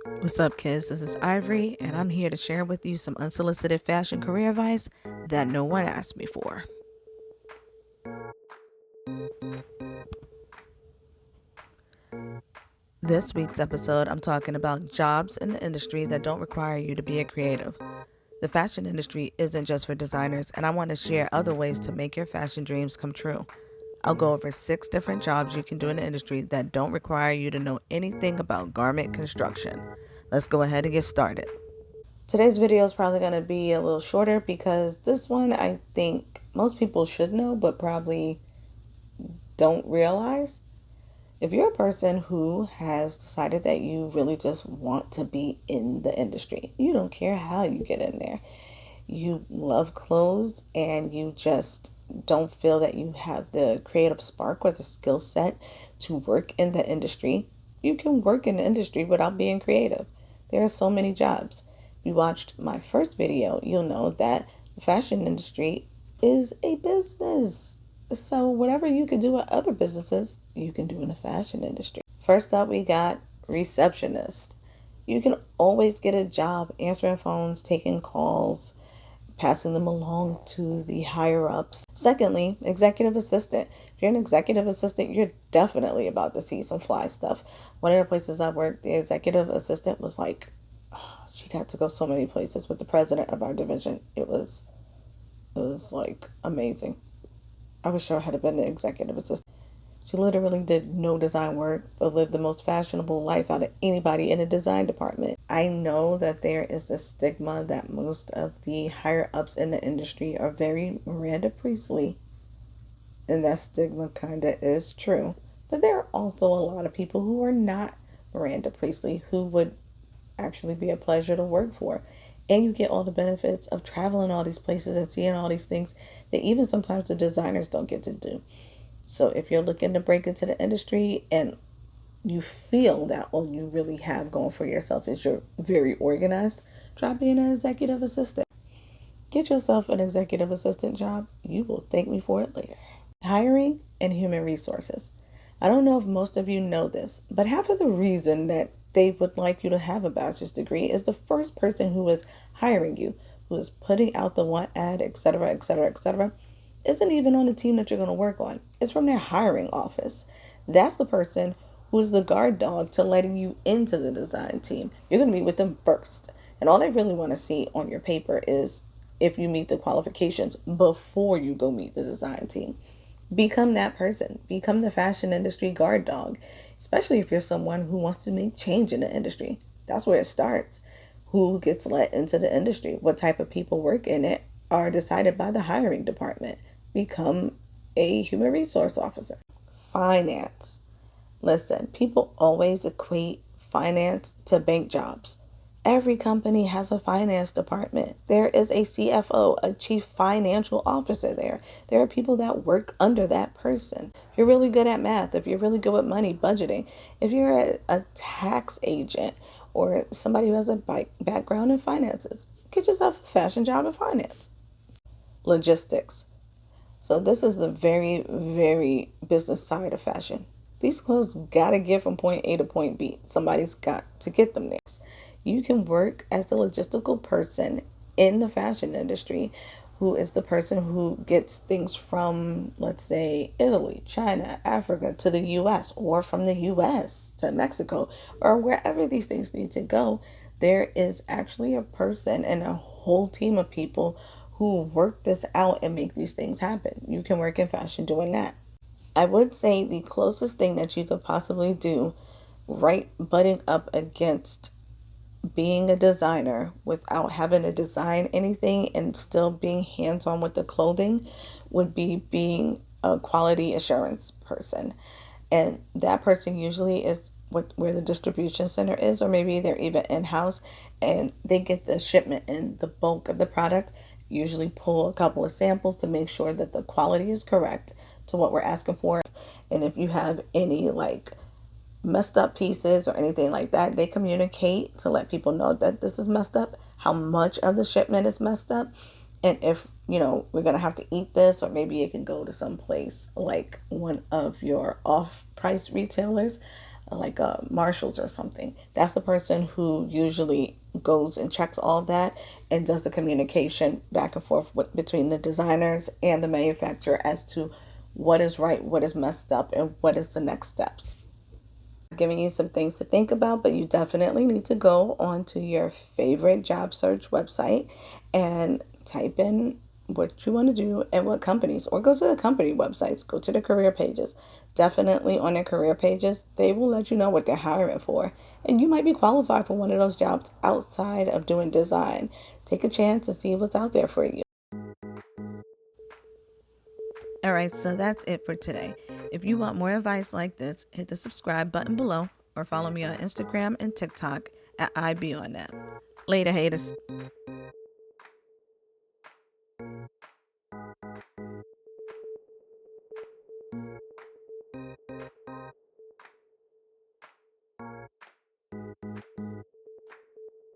What's up, kids? This is Ivory, and I'm here to share with you some unsolicited fashion career advice that no one asked me for. This week's episode, I'm talking about jobs in the industry that don't require you to be a creative. The fashion industry isn't just for designers, and I want to share other ways to make your fashion dreams come true. I'll go over 6 different jobs you can do in the industry that don't require you to know anything about garment construction. Let's go ahead and get started. Today's video is probably going to be a little shorter because this one I think most people should know but probably don't realize. If you're a person who has decided that you really just want to be in the industry, you don't care how you get in there. You love clothes and you just don't feel that you have the creative spark or the skill set to work in the industry. You can work in the industry without being creative. There are so many jobs. If you watched my first video, you'll know that the fashion industry is a business. So whatever you can do at other businesses, you can do in the fashion industry. First up, we got receptionist. You can always get a job answering phones, taking calls, passing them along to the higher ups. Secondly, executive assistant. If you're an executive assistant, you're definitely about to see some fly stuff. One of the places I worked, the executive assistant was like, she got to go so many places with the president of our division. It was like amazing. I wish I had been the executive assistant. She literally did no design work, but lived the most fashionable life out of anybody in the design department. I know that there is this stigma that most of the higher ups in the industry are very Miranda Priestley, and that stigma kind of is true. But there are also a lot of people who are not Miranda Priestley who would actually be a pleasure to work for. And you get all the benefits of traveling all these places and seeing all these things that even sometimes the designers don't get to do. So if you're looking to break into the industry and you feel that all you really have going for yourself is you're very organized, try being an executive assistant. Get yourself an executive assistant job. You will thank me for it later. Hiring and human resources. I don't know if most of you know this, but half of the reason that they would like you to have a bachelor's degree is the first person who is hiring you, who is putting out the one ad, etc., etc., etc., isn't even on the team that you're going to work on. It's from their hiring office. That's the person who's the guard dog to letting you into the design team. You're going to meet with them first. And all they really want to see on your paper is if you meet the qualifications before you go meet the design team. Become that person. Become the fashion industry guard dog, especially if you're someone who wants to make change in the industry. That's where it starts. Who gets let into the industry? What type of people work in it are decided by the hiring department. Become a human resource officer. Finance. Listen, people always equate finance to bank jobs. Every company has a finance department. There is a CFO, a chief financial officer there. There are people that work under that person. If you're really good at math, if you're really good with money, budgeting, if you're a tax agent or somebody who has a background in finances, get yourself a fashion job in finance. Logistics. So this is the very, very business side of fashion. These clothes gotta get from point A to point B. Somebody's got to get them there. You can work as the logistical person in the fashion industry, who is the person who gets things from, let's say, Italy, China, Africa to the US, or from the US to Mexico, or wherever these things need to go. There is actually a person and a whole team of people who work this out and make these things happen. You can work in fashion doing that. I would say the closest thing that you could possibly do, right butting up against being a designer without having to design anything and still being hands-on with the clothing, would be being a quality assurance person. And that person usually is where the distribution center is, or maybe they're even in-house and they get the shipment and the bulk of the product. Usually pull a couple of samples to make sure that the quality is correct to what we're asking for. And if you have any like messed up pieces or anything like that, they communicate to let people know that this is messed up, how much of the shipment is messed up, and if we're gonna have to eat this, or maybe it can go to some place like one of your off-price retailers. like a Marshalls or something. That's the person who usually goes and checks all that and does the communication back and forth between the designers and the manufacturer as to what is right, what is messed up, and what is the next steps. Giving you some things to think about, but you definitely need to go onto your favorite job search website and type in what you want to do and what companies, or go to the company websites, go to the career pages. Definitely on their career pages, they will let you know what they're hiring for. And you might be qualified for one of those jobs outside of doing design. Take a chance and see what's out there for you. All right, so that's it for today. If you want more advice like this, hit the subscribe button below or follow me on Instagram and TikTok at IBOnNet. Later, haters.